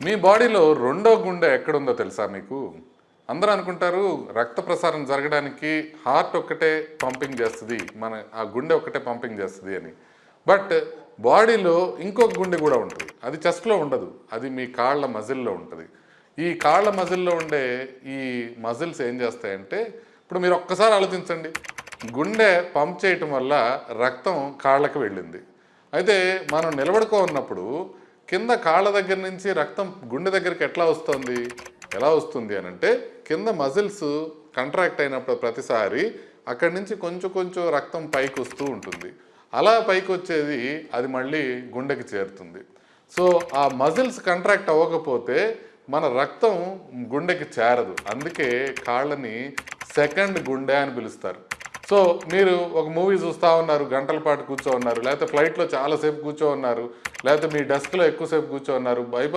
మీ బాడీలో రెండో గుండె ఎక్కడుందో తెలుసా మీకు? అందరూ అనుకుంటారు రక్త ప్రసారం జరగడానికి హార్ట్ ఒక్కటే పంపింగ్ చేస్తుంది, ఆ గుండె ఒక్కటే పంపింగ్ చేస్తుంది అని. బట్ బాడీలో ఇంకొక గుండె కూడా ఉంటుంది. అది చెస్ట్లో ఉండదు, అది మీ కాళ్ళ మజిల్లో ఉంటుంది. ఈ కాళ్ళ మజిల్లో ఉండే ఈ మజిల్స్ ఏం చేస్తాయంటే, ఇప్పుడు మీరు ఒక్కసారి ఆలోచించండి, గుండె పంప్ చేయటం వల్ల రక్తం కాళ్ళకి వెళ్ళింది. అయితే మనం నిలబడుకో ఉన్నప్పుడు కింద కాళ్ళ దగ్గర నుంచి రక్తం గుండె దగ్గరికి ఎట్లా వస్తుంది, ఎలా వస్తుంది అని అంటే, కింద మజిల్స్ కంట్రాక్ట్ అయినప్పుడు ప్రతిసారి అక్కడి నుంచి కొంచెం కొంచెం రక్తం పైకి వస్తూ ఉంటుంది. అలా పైకి వచ్చేది అది మళ్ళీ గుండెకి చేరుతుంది. సో ఆ మజిల్స్ కంట్రాక్ట్ అవ్వకపోతే మన రక్తం గుండెకి చేరదు. అందుకే కాళ్ళని సెకండ్ గుండె అని పిలుస్తారు. సో మీరు ఒక మూవీ చూస్తూ ఉన్నారు, గంటల పాటు కూర్చో ఉన్నారు, లేకపోతే ఫ్లైట్లో చాలాసేపు కూర్చో ఉన్నారు, లేకపోతే మీ డెస్క్లో ఎక్కువసేపు కూర్చో ఉన్నారు,